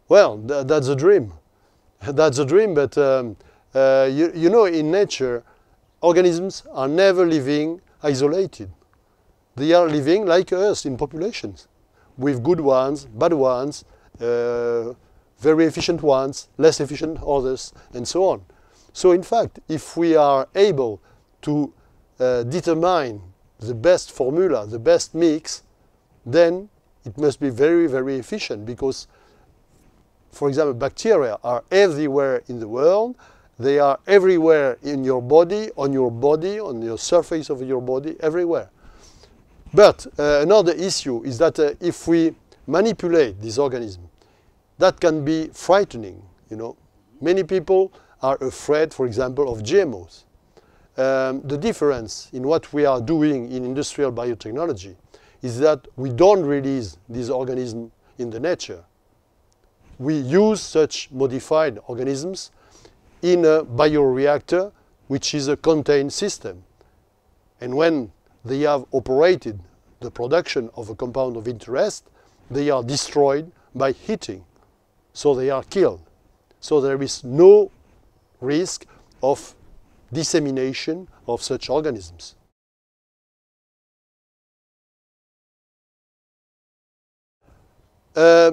Well, that's a dream. That's a dream, but you know, in nature, organisms are never living isolated. They are living like us in populations, with good ones, bad ones, very efficient ones, less efficient others, and so on. So in fact, if we are able to determine the best formula, the best mix, then it must be very, very efficient because, for example, bacteria are everywhere in the world. They are everywhere in your body, on the surface of your body, everywhere. But another issue is that if we manipulate this organism, that can be frightening, you know. Many people are afraid, for example, of GMOs. The difference in what we are doing in industrial biotechnology is that we don't release these organisms in the nature. We use such modified organisms in a bioreactor, which is a contained system. And when they have operated the production of a compound of interest, they are destroyed by heating. So they are killed. So there is no risk of dissemination of such organisms.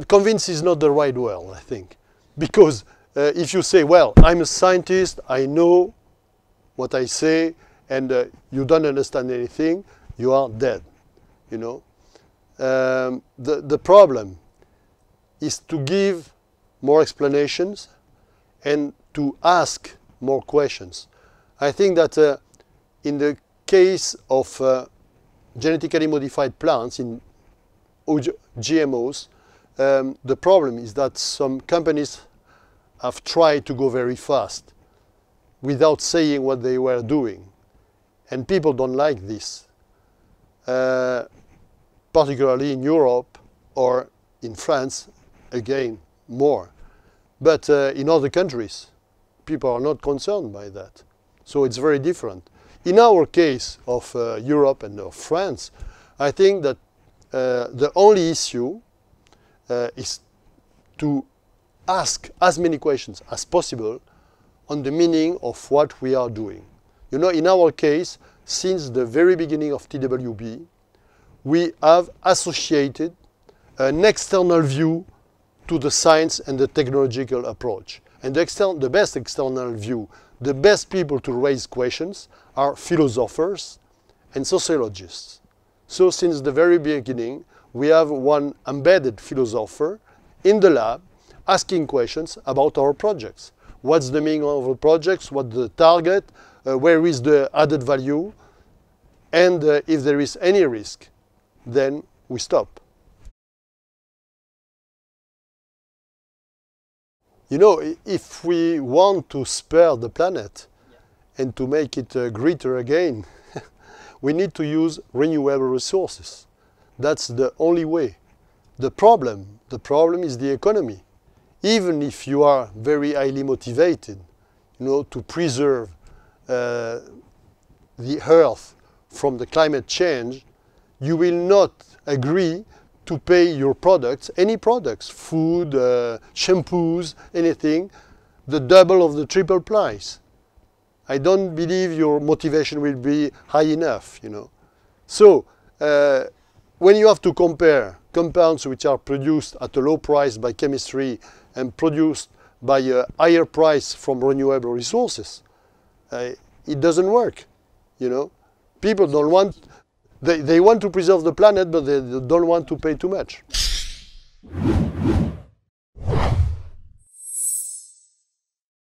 Convince is not the right word, I think, because if you say, well, I'm a scientist, I know what I say, and you don't understand anything, you are dead, you know. The problem is to give more explanations and to ask more questions. I think that in the case of genetically modified plants, in GMOs, the problem is that some companies have tried to go very fast without saying what they were doing. And people don't like this, particularly in Europe or in France, again, more. But in other countries, people are not concerned by that. So it's very different. In our case of Europe and of France, I think that the only issue is to ask as many questions as possible on the meaning of what we are doing. You know, in our case, since the very beginning of TWB, we have associated an external view to the science and the technological approach. And the best external view, the best people to raise questions are philosophers and sociologists. So since the very beginning, we have one embedded philosopher in the lab asking questions about our projects. What's the meaning of the projects? What's the target? Where is the added value? And if there is any risk, then we stop. You know, if we want to spare the planet and to make it greener again, we need to use renewable resources. That's the only way. The problem is the economy. Even if you are very highly motivated, you know, to preserve the Earth from the climate change, you will not agree to pay your products, any products, food, shampoos, anything, the double of the triple price. I don't believe your motivation will be high enough, you know. So, when you have to compare compounds which are produced at a low price by chemistry and produced by a higher price from renewable resources, it doesn't work, you know. People don't want, they want to preserve the planet, but they don't want to pay too much.